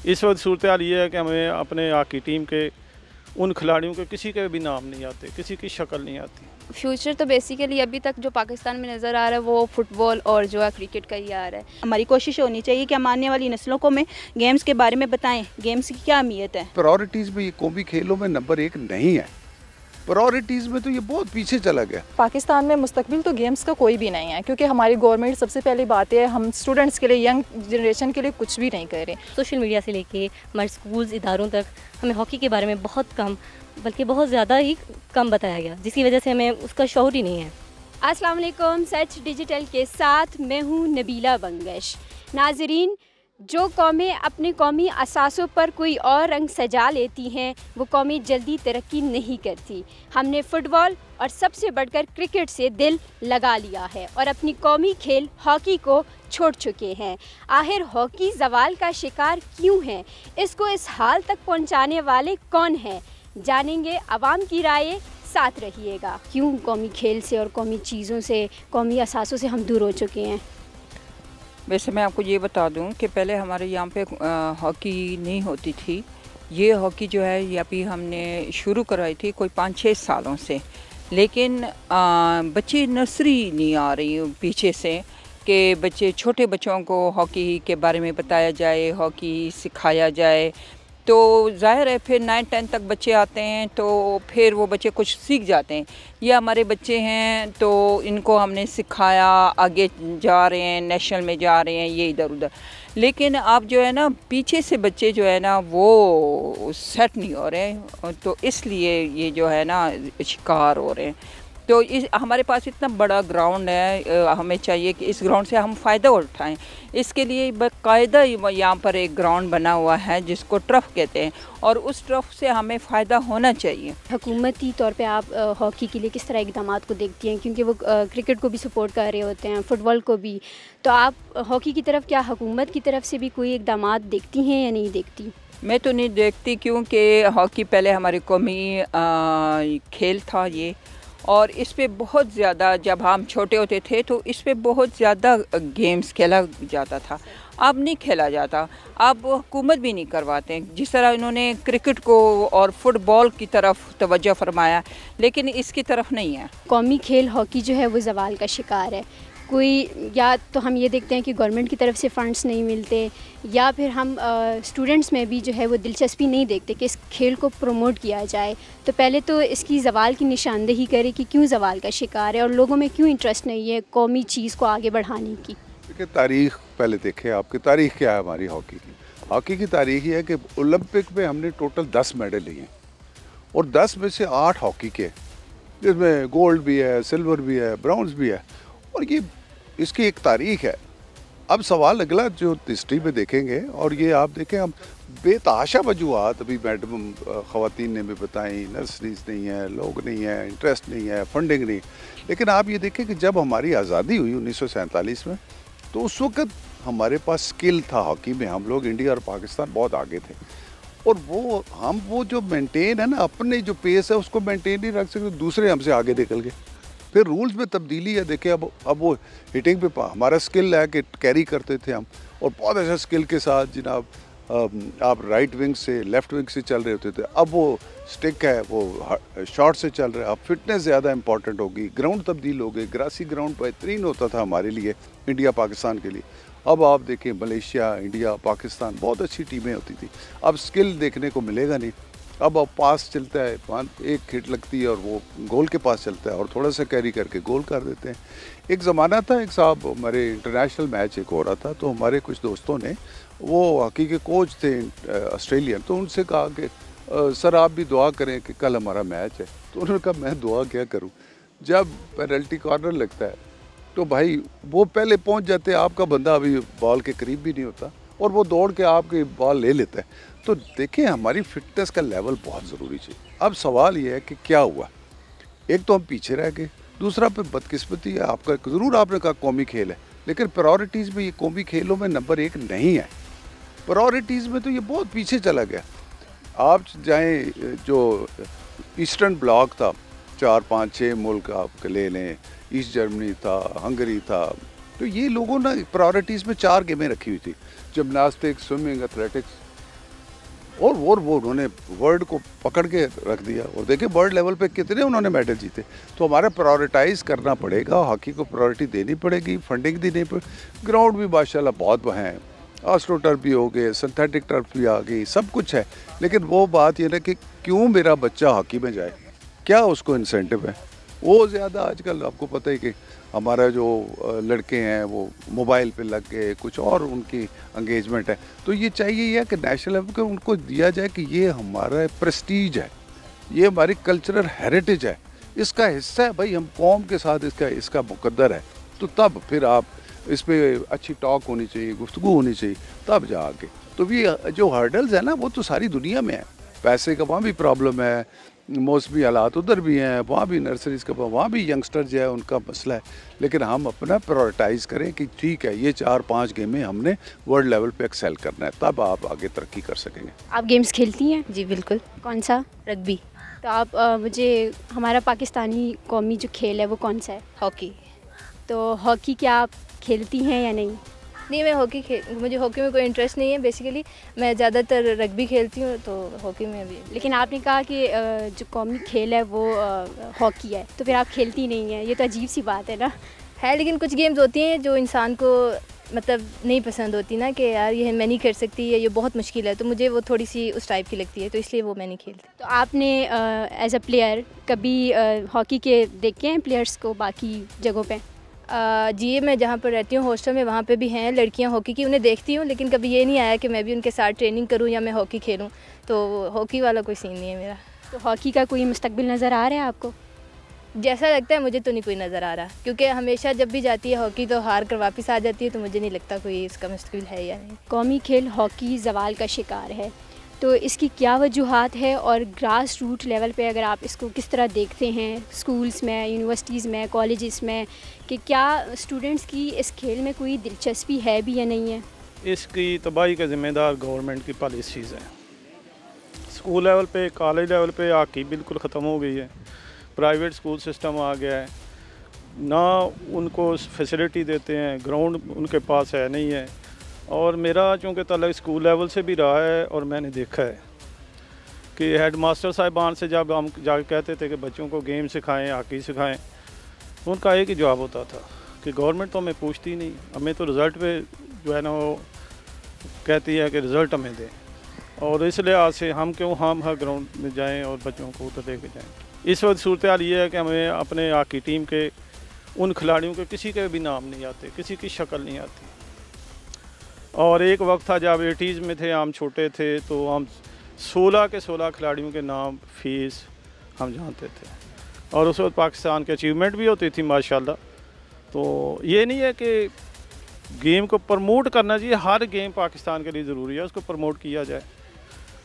इस वक्त सूरत हाल ये है कि हमें अपने हॉकी टीम के उन खिलाड़ियों के किसी के भी नाम नहीं आते, किसी की शक्ल नहीं आती। फ्यूचर तो बेसिकली अभी तक जो पाकिस्तान में नज़र आ रहा है वो फुटबॉल और जो है क्रिकेट का ही आ रहा है। हमारी कोशिश होनी चाहिए कि हम आने वाली नस्लों को में गेम्स के बारे में बताएं, गेम्स की क्या अहमियत है। प्रायोरिटीज़ में ये कौमी खेलों में नंबर 1 नहीं है। प्रायोरिटीज़ में तो ये बहुत पीछे चला गया। पाकिस्तान में मुस्तकबिल तो गेम्स का कोई भी नहीं है, क्योंकि हमारी गवर्नमेंट सबसे पहली बात है हम स्टूडेंट्स के लिए, यंग जनरेशन के लिए कुछ भी नहीं कर रहे। सोशल मीडिया से लेके हमारे स्कूल्स इदारों तक हमें हॉकी के बारे में बहुत कम, बल्कि बहुत ज़्यादा ही कम बताया गया, जिसकी वजह से हमें उसका शऊर ही नहीं है। अस्सलाम वालेकुम, सच डिजिटल के साथ मैं हूँ नबीला बंगश। नाजरीन, जो कौमें अपने कौमी असासों पर कोई और रंग सजा लेती हैं वो कौमें जल्दी तरक्की नहीं करती। हमने फ़ुटबॉल और सबसे बढ़कर क्रिकेट से दिल लगा लिया है और अपनी कौमी खेल हॉकी को छोड़ चुके हैं। आखिर हॉकी ज़वाल का शिकार क्यों है? इसको इस हाल तक पहुंचाने वाले कौन हैं? जानेंगे आवाम की राय, साथ रहिएगा। क्यों कौमी खेल से और कौमी चीज़ों से, कौमी असासों से हम दूर हो चुके हैं? वैसे मैं आपको ये बता दूं कि पहले हमारे यहाँ पे हॉकी नहीं होती थी। ये हॉकी जो है ये अभी हमने शुरू करवाई थी कोई 5-6 सालों से, लेकिन बच्चे नर्सरी नहीं आ रही पीछे से कि बच्चे, छोटे बच्चों को हॉकी के बारे में बताया जाए, हॉकी सिखाया जाए। तो ज़ाहिर है फिर 9-10 तक बच्चे आते हैं तो फिर वो बच्चे कुछ सीख जाते हैं। ये हमारे बच्चे हैं तो इनको हमने सिखाया, आगे जा रहे हैं, नेशनल में जा रहे हैं, ये इधर उधर। लेकिन अब जो है ना पीछे से बच्चे जो है ना वो सेट नहीं हो रहे, तो इसलिए ये जो है ना शिकार हो रहे हैं। तो हमारे पास इतना बड़ा ग्राउंड है, हमें चाहिए कि इस ग्राउंड से हम फ़ायदा उठाएं। इसके लिए बाकायदा यहाँ पर एक ग्राउंड बना हुआ है जिसको ट्रफ कहते हैं, और उस ट्रफ से हमें फ़ायदा होना चाहिए। हुकूमती तौर पे आप हॉकी के लिए किस तरह इक़दामात को देखती हैं? क्योंकि वो क्रिकेट को भी सपोर्ट कर रहे होते हैं, फ़ुटबॉल को भी, तो आप हॉकी की तरफ क्या हुकूमत की तरफ से भी कोई इक़दामात देखती हैं या नहीं देखती? मैं तो नहीं देखती, क्योंकि हॉकी पहले हमारी कौमी खेल था ये, और इस पे बहुत ज़्यादा, जब हम छोटे होते थे तो इस पे बहुत ज़्यादा गेम्स खेला जाता था। अब नहीं खेला जाता, अब हुकूमत भी नहीं करवाते। जिस तरह इन्होंने क्रिकेट को और फुटबॉल की तरफ तवज्जो फरमाया, लेकिन इसकी तरफ नहीं है। कौमी खेल हॉकी जो है वो ज़वाल का शिकार है। कोई, या तो हम ये देखते हैं कि गवर्नमेंट की तरफ से फ़ंड्स नहीं मिलते, या फिर हम स्टूडेंट्स में भी जो है वो दिलचस्पी नहीं देखते कि इस खेल को प्रमोट किया जाए। तो पहले तो इसकी ज़वाल की निशानदेही करें कि क्यों ज़वाल का शिकार है और लोगों में क्यों इंटरेस्ट नहीं है कौमी चीज़ को आगे बढ़ाने की। देखिए, तारीख़ पहले देखें, आपकी तारीख़ क्या है हमारी हॉकी की। हॉकी की तारीख़ ये है कि ओलंपिक में हमने टोटल 10 मेडल लिए हैं, और 10 में से 8 हॉकी के, जिसमें गोल्ड भी है, सिल्वर भी है, ब्राउन्स भी है, और ये इसकी एक तारीख़ है। अब सवाल अगला जो हिस्ट्री में देखेंगे, और ये आप देखें, हम बेतहाशा वजूहात अभी मैडम ख़वातीन ने भी बताई, नर्सरीज नहीं है, लोग नहीं है, इंटरेस्ट नहीं है, फंडिंग नहीं। लेकिन आप ये देखें कि जब हमारी आज़ादी हुई 1947 में, तो उस वक्त हमारे पास स्किल था हॉकी में। हम लोग, इंडिया और पाकिस्तान बहुत आगे थे, और वो जो मेंटेन है ना, अपने जो पेस है उसको मेंटेन नहीं रख सकते, दूसरे हमसे आगे निकल गए। फिर रूल्स में तब्दीली है। देखिए, अब वो हिटिंग पे हमारा स्किल है कि कैरी करते थे हम, और बहुत अच्छा स्किल के साथ जनाब आप राइट विंग से, लेफ़्ट विंग से चल रहे होते थे। अब वो स्टिक है, वो शॉट से चल रहा है। अब फिटनेस ज़्यादा इंपॉर्टेंट होगी, ग्राउंड तब्दील हो गए। ग्रासी ग्राउंड बेहतरीन होता था हमारे लिए, इंडिया पाकिस्तान के लिए। अब आप देखें, मलेशिया, इंडिया, पाकिस्तान, बहुत अच्छी टीमें होती थी। अब स्किल देखने को मिलेगा नहीं। अब पास चलता है, एक हिट लगती है और वो गोल के पास चलता है, और थोड़ा सा कैरी करके गोल कर देते हैं। एक ज़माना था, एक साहब, हमारे इंटरनेशनल मैच एक हो रहा था, तो हमारे कुछ दोस्तों ने, वो हॉकी के कोच थे ऑस्ट्रेलियन, तो उनसे कहा कि सर आप भी दुआ करें कि कल हमारा मैच है। तो उन्होंने कहा मैं दुआ क्या करूं, जब पेनल्टी कॉर्नर लगता है तो भाई वो पहले पहुंच जाते हैं, आपका बंदा अभी बॉल के करीब भी नहीं होता, और वो दौड़ के आपकी बॉल ले लेता है। तो देखिए, हमारी फिटनेस का लेवल बहुत ज़रूरी चाहिए। अब सवाल ये है कि क्या हुआ, एक तो हम पीछे रह गए, दूसरा पे बदकिस्मती है आपका। ज़रूर आपने कहा कौमी खेल है, लेकिन प्रायोरिटीज़ में ये कौमी खेलों में नंबर 1 नहीं है। प्रायोरिटीज़ में तो ये बहुत पीछे चला गया। आप जाएं, जो ईस्टर्न ब्लॉक था, 4-5-6 मुल्क आप ले लें, ईस्ट जर्मनी था, हंगरी था, तो ये लोगों ने प्रायोरिटीज़ में 4 गेमें रखी हुई थी, जिमनास्टिक्स, स्विमिंग, एथलेटिक्स। और वो उन्होंने वर्ल्ड को पकड़ के रख दिया। और देखिए वर्ल्ड लेवल पे कितने उन्होंने मेडल जीते। तो हमारा प्रायोरिटाइज करना पड़ेगा, हॉकी को प्रायोरिटी देनी पड़ेगी, फंडिंग देनी पड़ेगी। ग्राउंड भी माशाल्लाह बहुत हैं, आस्ट्रो टर्फ भी हो गए, सिंथेटिक टर्फ भी आ गई, सब कुछ है। लेकिन वो बात ये ना कि क्यों मेरा बच्चा हॉकी में जाए, क्या उसको इंसेंटिव है। वो ज़्यादा आजकल आपको पता है कि हमारा जो लड़के हैं वो मोबाइल पे लग गए, कुछ और उनकी एंगेजमेंट है। तो ये चाहिए कि नेशनल लेवल पे उनको दिया जाए कि ये हमारा प्रेस्टीज है, ये हमारी कल्चरल हेरिटेज है, इसका हिस्सा है भाई, हम कौम के साथ इसका मुकद्दर है। तो तब फिर आप इस पर अच्छी टॉक होनी चाहिए, गुफ्तगू होनी चाहिए, तब जाके। तो ये जो हर्डल्स है ना वो तो सारी दुनिया में है। पैसे का वहाँ भी प्रॉब्लम है, मौसमी हालात उधर भी हैं, वहाँ भी नर्सरीज़ का, वहाँ भी यंगस्टर जो है उनका मसला है। लेकिन हम अपना प्रायोरिटाइज़ करें कि ठीक है ये 4-5 गेमें हमने वर्ल्ड लेवल पे एक्सेल करना है, तब आप आगे तरक्की कर सकेंगे। आप गेम्स खेलती हैं? जी बिल्कुल। कौन सा? रग्बी। तो आप मुझे हमारा पाकिस्तानी कौमी जो खेल है वो कौन सा है? हॉकी। तो हॉकी क्या आप खेलती हैं या नहीं? नहीं, मैं मुझे हॉकी में कोई इंटरेस्ट नहीं है। बेसिकली मैं ज़्यादातर रग्बी खेलती हूँ, तो हॉकी में भी। लेकिन आपने कहा कि जो कौमी खेल है वो हॉकी है, तो फिर आप खेलती नहीं हैं, ये तो अजीब सी बात है ना। है, लेकिन कुछ गेम्स होती हैं जो इंसान को मतलब नहीं पसंद होती ना, कि यार ये मैं नहीं कर सकती है, ये बहुत मुश्किल है, तो मुझे वो थोड़ी सी उस टाइप की लगती है, तो इसलिए वो मैं नहीं खेलती। तो आपने एज अ प्लेयर कभी हॉकी के देखे हैं प्लेयर्स को बाकी जगहों पे? जी, मैं जहाँ पर रहती हूँ हॉस्टल में, वहाँ पे भी हैं लड़कियाँ हॉकी की, उन्हें देखती हूँ, लेकिन कभी ये नहीं आया कि मैं भी उनके साथ ट्रेनिंग करूँ या मैं हॉकी खेलूँ। तो हॉकी वाला कोई सीन नहीं है मेरा। तो हॉकी का कोई मुस्तकबिल नज़र आ रहा है आपको? जैसा लगता है मुझे तो नहीं कोई नज़र आ रहा, क्योंकि हमेशा जब भी जाती है हॉकी तो हार कर वापस आ जाती है, तो मुझे नहीं लगता कोई इसका मुस्तकबिल है या नहीं। कौमी खेल हॉकी ज़वाल का शिकार है, तो इसकी क्या वजूहात है और ग्रास रूट लेवल पे अगर आप इसको किस तरह देखते हैं, स्कूल्स में, यूनिवर्सिटीज़ में, कॉलेजेस में, कि क्या स्टूडेंट्स की इस खेल में कोई दिलचस्पी है भी या नहीं है? इसकी तबाही का ज़िम्मेदार गवर्नमेंट की पॉलिसीज़ हैं। स्कूल लेवल पे, कॉलेज लेवल पे हॉकी बिल्कुल ख़त्म हो गई है, प्राइवेट स्कूल सिस्टम आ गया है, ना उनको फैसिलिटी देते हैं, ग्राउंड उनके पास है नहीं है। और मेरा चूँकि ताल्लुक़ स्कूल लेवल से भी रहा है, और मैंने देखा है कि हेड मास्टर साहिबान से जब हम जाके कहते थे कि बच्चों को गेम सिखाएं, हॉकी सिखाएं, तो उनका एक ही जवाब होता था कि गवर्नमेंट तो हमें पूछती नहीं, हमें तो रिज़ल्ट पे जो है ना वो कहती है कि रिज़ल्ट हमें दें, और इस लिहाज से हम क्यों हम हर ग्राउंड में जाएँ और बच्चों को उधर लेके जाएँ। इस वक्त सूरत हाल ये है कि हमें अपने हॉकी टीम के उन खिलाड़ियों के किसी के भी नाम नहीं आते, किसी की शक्ल नहीं आती। और एक वक्त था जब 80s में थे, हम छोटे थे, तो हम 16 के 16 खिलाड़ियों के नाम, फीस हम जानते थे, और उस वक्त पाकिस्तान की अचीवमेंट भी होती थी माशाल्लाह। तो ये नहीं है कि गेम को प्रमोट करना चाहिए, हर गेम पाकिस्तान के लिए ज़रूरी है, उसको प्रमोट किया जाए।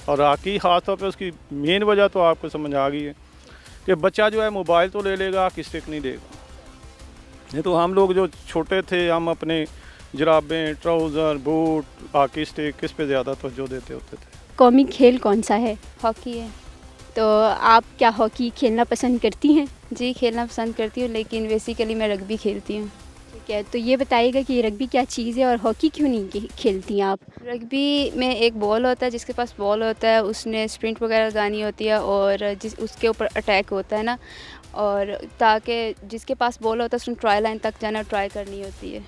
और हॉकी ख़ास तौर पे उसकी मेन वजह तो आपको समझ आ गई है कि बच्चा जो है मोबाइल तो ले लेगा, हॉकी स्टिक नहीं लेगा। नहीं तो हम लोग जो छोटे थे, हम अपने जुराबें, ट्राउज़र, बूट, हॉकी स्टिक, किस पे ज़्यादा तवज्जो देते होते थे। कौमी खेल कौन सा है? हॉकी है। तो आप क्या हॉकी खेलना पसंद करती हैं? जी, खेलना पसंद करती हूँ, लेकिन बेसिकली मैं रग्बी खेलती हूँ। ठीक है, तो ये बताइएगा कि रग्बी क्या चीज़ है और हॉकी क्यों नहीं खेलती हैं आप? रग्बी में एक बॉल होता है, जिसके पास बॉल होता है उसने स्प्रिंट वगैरह लगानी होती है, और उसके ऊपर अटैक होता है ना, और ताकि जिसके पास बॉल होता है उसने ट्राई लाइन तक जाना, ट्राई करनी होती है।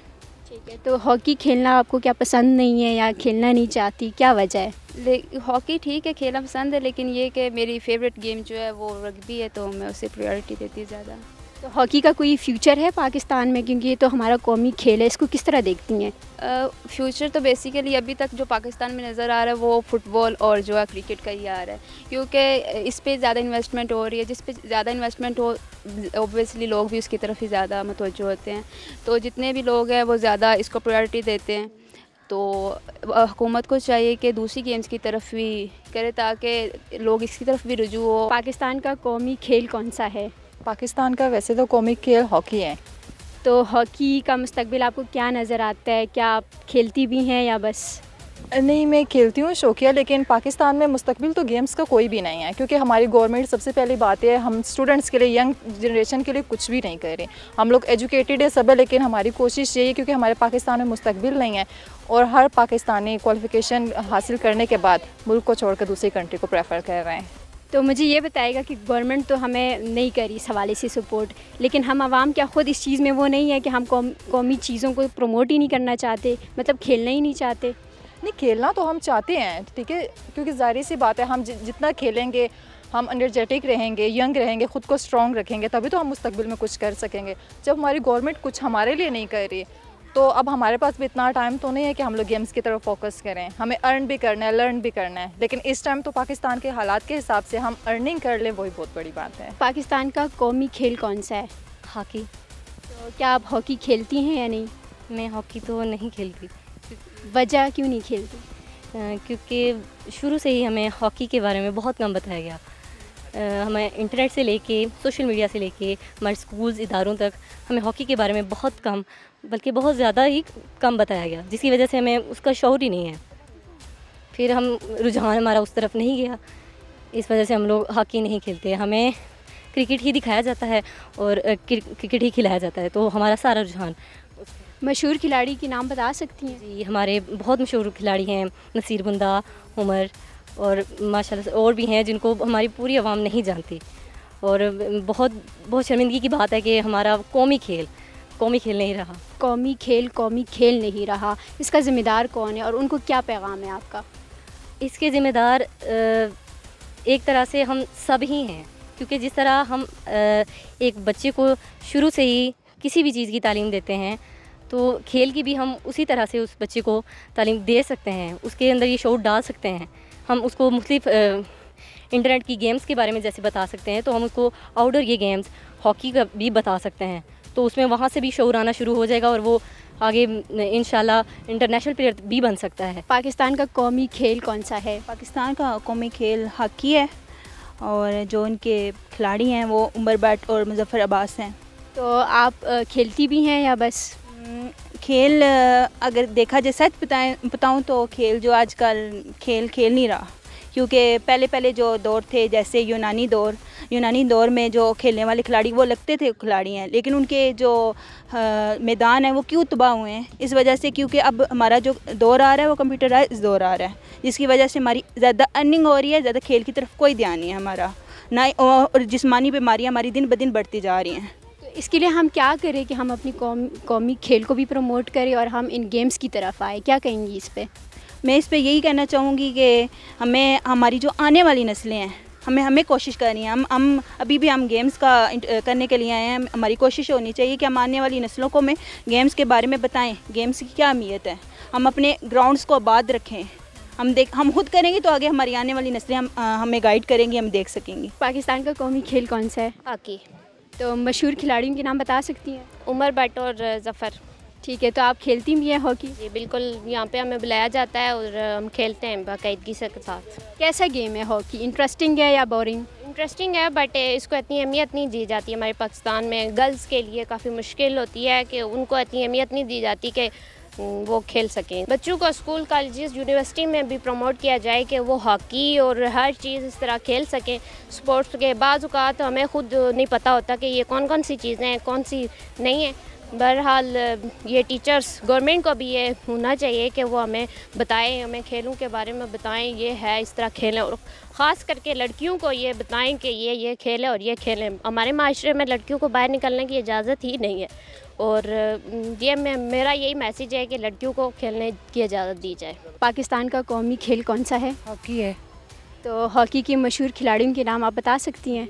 ठीक है, तो हॉकी खेलना आपको क्या पसंद नहीं है या खेलना नहीं चाहती, क्या वजह है? हॉकी ठीक है, खेलना पसंद है, लेकिन ये कि मेरी फेवरेट गेम जो है वो रग्बी है, तो मैं उसे प्रायोरिटी देती हूँ ज़्यादा। तो हॉकी का कोई फ्यूचर है पाकिस्तान में, क्योंकि ये तो हमारा कौमी खेल है, इसको किस तरह देखती हैं? फ्यूचर तो बेसिकली अभी तक जो पाकिस्तान में नज़र आ रहा है वो फुटबॉल और जो है क्रिकेट का ही आ रहा है, क्योंकि इस पे ज़्यादा इन्वेस्टमेंट हो रही है। जिस पे ज़्यादा इन्वेस्टमेंट हो, ऑब्वियसली लोग भी उसकी तरफ ही ज़्यादा मुतवज्जो होते हैं, तो जितने भी लोग हैं वो ज़्यादा इसको प्रायोरिटी देते हैं। तो हुकूमत को चाहिए कि दूसरी गेम्स की तरफ भी करे, ताकि लोग इसकी तरफ भी रुजू हो। पाकिस्तान का कौमी खेल कौन सा है? पाकिस्तान का वैसे तो कौमी खेल हॉकी है। तो हॉकी का मुस्तकबिल आपको क्या नज़र आता है? क्या आप खेलती भी हैं या बस? नहीं, मैं खेलती हूँ शौकिया, लेकिन पाकिस्तान में मुस्तकबिल तो गेम्स का कोई भी नहीं है, क्योंकि हमारी गवर्नमेंट सबसे पहली बात है हम स्टूडेंट्स के लिए, यंग जनरेशन के लिए कुछ भी नहीं कर रहे। हम लोग एजुकेटेड है सब है, लेकिन हमारी कोशिश यही है क्योंकि हमारे पाकिस्तान में मुस्तकबिल नहीं है और हर पाकिस्तानी क्वालिफ़िकेशन हासिल करने के बाद मुल्क को छोड़कर दूसरी कंट्री को प्रेफर कर रहे हैं। तो मुझे ये बताएगा कि गवर्नमेंट तो हमें नहीं करी इस हवाले से सपोर्ट, लेकिन हम आवाम क्या ख़ुद इस चीज़ में वो नहीं है कि हम कौमी चीज़ों को प्रमोट ही नहीं करना चाहते, मतलब खेलना ही नहीं चाहते? नहीं, खेलना तो हम चाहते हैं, ठीक है, क्योंकि ज़ाहिर सी बात है हम जितना खेलेंगे, हम एनर्जेटिक रहेंगे, यंग रहेंगे, ख़ुद को स्ट्रॉन्ग रखेंगे, तभी तो हम मुस्तकबिल में कुछ कर सकेंगे। जब हमारी गवर्नमेंट कुछ हमारे लिए नहीं कर रही तो अब हमारे पास भी इतना टाइम तो नहीं है कि हम लोग गेम्स की तरफ फोकस करें। हमें अर्न भी करना है, लर्न भी करना है, लेकिन इस टाइम तो पाकिस्तान के हालात के हिसाब से हम अर्निंग कर लें, वही बहुत बड़ी बात है। पाकिस्तान का कौमी खेल कौन सा है? हॉकी। तो क्या आप हॉकी खेलती हैं या नहीं? मैं हॉकी तो नहीं खेलती। वजह क्यों नहीं खेलती? क्योंकि शुरू से ही हमें हॉकी के बारे में बहुत कम बताया गया। हमें इंटरनेट से लेके, सोशल मीडिया से लेके, हमारे स्कूल्स, इदारों तक हमें हॉकी के बारे में बहुत कम, बल्कि बहुत ज़्यादा ही कम बताया गया, जिसकी वजह से हमें उसका शौर ही नहीं है। फिर हम रुझान हमारा उस तरफ नहीं गया, इस वजह से हम लोग हॉकी नहीं खेलते। हमें क्रिकेट ही दिखाया जाता है और क्रिकेट ही खिलाया जाता है, तो हमारा सारा रुझान। मशहूर खिलाड़ी के नाम बता सकती हैं? जी, हमारे बहुत मशहूर खिलाड़ी हैं, नसीर बुंदा, उमर, और माशाल्लाह से और भी हैं जिनको हमारी पूरी आवाम नहीं जानती। और बहुत शर्मिंदगी की बात है कि हमारा कौमी खेल नहीं रहा। कौमी खेल नहीं रहा, इसका ज़िम्मेदार कौन है और उनको क्या पैगाम है आपका? इसके ज़िम्मेदार एक तरह से हम सब ही हैं, क्योंकि जिस तरह हम एक बच्चे को शुरू से ही किसी भी चीज़ की तालीम देते हैं, तो खेल की भी हम उसी तरह से उस बच्चे को तालीम दे सकते हैं, उसके अंदर ये शौर डाल सकते हैं। हम उसको मुख्तलिफ इंटरनेट की गेम्स के बारे में जैसे बता सकते हैं, तो हम उसको आउटडोर ये गेम्स हॉकी का भी बता सकते हैं, तो उसमें वहाँ से भी शौर आना शुरू हो जाएगा और वो आगे इंशाल्लाह इंटरनेशनल प्लेयर भी बन सकता है। पाकिस्तान का कौमी खेल कौन सा है? पाकिस्तान का कौमी खेल हॉकी है और जो उनके खिलाड़ी हैं वो उमर भट्ट और मुजफ्फर अब्बास हैं। तो आप खेलती भी हैं या बस? खेल अगर देखा जाए, सच बताऊं तो खेल जो आजकल खेल नहीं रहा, क्योंकि पहले जो दौर थे, जैसे यूनानी दौर में जो खेलने वाले खिलाड़ी वो लगते थे खिलाड़ी हैं, लेकिन उनके जो मैदान है वो क्यों तबाह हुए हैं? इस वजह से क्योंकि अब हमारा जो दौर आ रहा है वो कंप्यूटराइज दौर आ रहा है, जिसकी वजह से हमारी ज़्यादा अर्निंग हो रही है, ज़्यादा खेल की तरफ कोई ध्यान नहीं है हमारा, ना और जिस्मानी बीमारियाँ हमारी दिन ब दिन बढ़ती जा रही हैं। इसके लिए हम क्या करें कि हम अपनी कौमी खेल को भी प्रमोट करें और हम इन गेम्स की तरफ आए? क्या कहेंगी इस पे? मैं इस पे यही कहना चाहूँगी कि हमें, हमारी जो आने वाली नस्लें हैं, हमें कोशिश करनी है। हम अभी भी हम गेम्स का करने के लिए आए हैं। हमारी कोशिश होनी चाहिए कि हम आने वाली नस्लों को में गेम्स के बारे में बताएं, गेम्स की क्या अहमियत है। हम अपने ग्राउंड्स को आबाद रखें। हम खुद करेंगे तो आगे हमारी आने वाली नस्लें हमें गाइड करेंगी, हम देख सकेंगी। पाकिस्तान का कौमी खेल कौन सा है? हॉकी। तो मशहूर खिलाड़ियों के नाम बता सकती हैं? उमर भट्ट और ज़फ़र। ठीक है, तो आप खेलती भी हैं हॉकी? जी बिल्कुल, यहाँ पे हमें बुलाया जाता है और हम खेलते हैं बाकायदगी से साथ। कैसा गेम है हॉकी? इंटरेस्टिंग है या बोरिंग? इंटरेस्टिंग है, बट इसको इतनी अहमियत नहीं दी जाती। हमारे पाकिस्तान में गर्ल्स के लिए काफ़ी मुश्किल होती है कि उनको इतनी अहमियत नहीं दी जाती कि वो खेल सकें। बच्चों को स्कूल, कॉलेजेस, यूनिवर्सिटी में भी प्रमोट किया जाए कि वो हॉकी और हर चीज़ इस तरह खेल सकें। स्पोर्ट्स के बाज़ औक़ात हमें खुद नहीं पता होता कि ये कौन सी चीज़ें हैं, कौन सी नहीं है। बहरहाल ये टीचर्स, गवर्नमेंट को भी ये होना चाहिए कि वो हमें बताएं, हमें खेलों के बारे में बताएं, ये है इस तरह खेलें, और ख़ास करके लड़कियों को ये बताएं कि ये खेलें और ये खेलें। हमारे माशरे में लड़कियों को बाहर निकलने की इजाज़त ही नहीं है, और ये मेरा यही मैसेज है कि लड़कियों को खेलने की इजाज़त दी जाए। पाकिस्तान का कौमी खेल कौन सा है? हॉकी है। तो हॉकी के मशहूर खिलाड़ियों के नाम आप बता सकती हैं?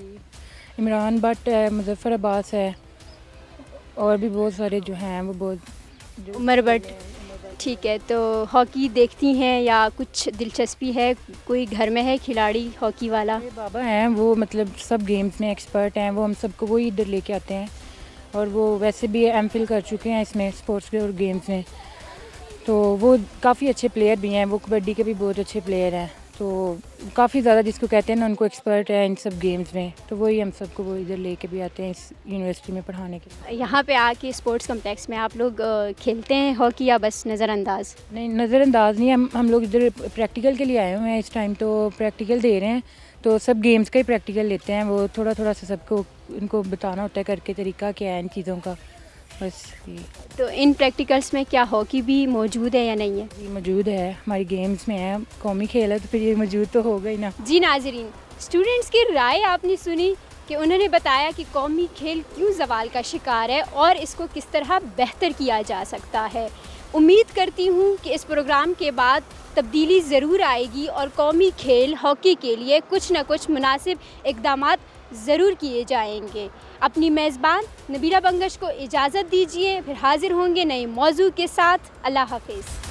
इमरान भट्ट है, मुजफ्फर अब्बास है, और भी बहुत सारे जो हैं वो बहुत। उमर भट्ट। ठीक है, तो हॉकी देखती हैं या कुछ दिलचस्पी है? कोई घर में है खिलाड़ी हॉकी वाला? मेरे बाबा हैं, वो मतलब सब गेम्स में एक्सपर्ट हैं, वो हम सबको वही इधर लेके आते हैं, और वो वैसे भी एमफिल कर चुके हैं इसमें, स्पोर्ट्स के और गेम्स में, तो वो काफ़ी अच्छे प्लेयर भी हैं। वो कबड्डी के भी बहुत अच्छे प्लेयर हैं, तो काफ़ी ज़्यादा जिसको कहते हैं ना उनको एक्सपर्ट है इन सब गेम्स में, तो वही हम सबको वो इधर लेके भी आते हैं इस यूनिवर्सिटी में पढ़ाने के। यहाँ पे आके स्पोर्ट्स कम्प्लेक्स में आप लोग खेलते हैं हॉकी या बस नज़रअंदाज? नहीं, नज़रअंदाज नहीं, हम लोग इधर प्रैक्टिकल के लिए आए हुए हैं इस टाइम, तो प्रैक्टिकल दे रहे हैं, तो सब गेम्स का ही प्रैक्टिकल लेते हैं, वो थोड़ा थोड़ा सा सबको इनको बताना होता है करके तरीका क्या है इन चीज़ों का, बस ये। तो इन प्रैक्टिकल्स में क्या हॉकी भी मौजूद है या नहीं है? ये मौजूद है, हमारी गेम्स में है, कौमी खेल है, तो फिर ये मौजूद तो होगा ही ना। जी नाज़रीन, स्टूडेंट्स की राय आपने सुनी कि उन्होंने बताया कि कौमी खेल क्यों ज़वाल का शिकार है और इसको किस तरह बेहतर किया जा सकता है। उम्मीद करती हूँ कि इस प्रोग्राम के बाद तब्दीली ज़रूर आएगी और कौमी खेल हॉकी के लिए कुछ न कुछ मुनासिब इक़दामात ज़रूर किए जाएंगे। अपनी मेज़बान नबीला बंगश को इजाज़त दीजिए, फिर हाज़िर होंगे नए मौजू के साथ। अल्लाह हाफ़िज़।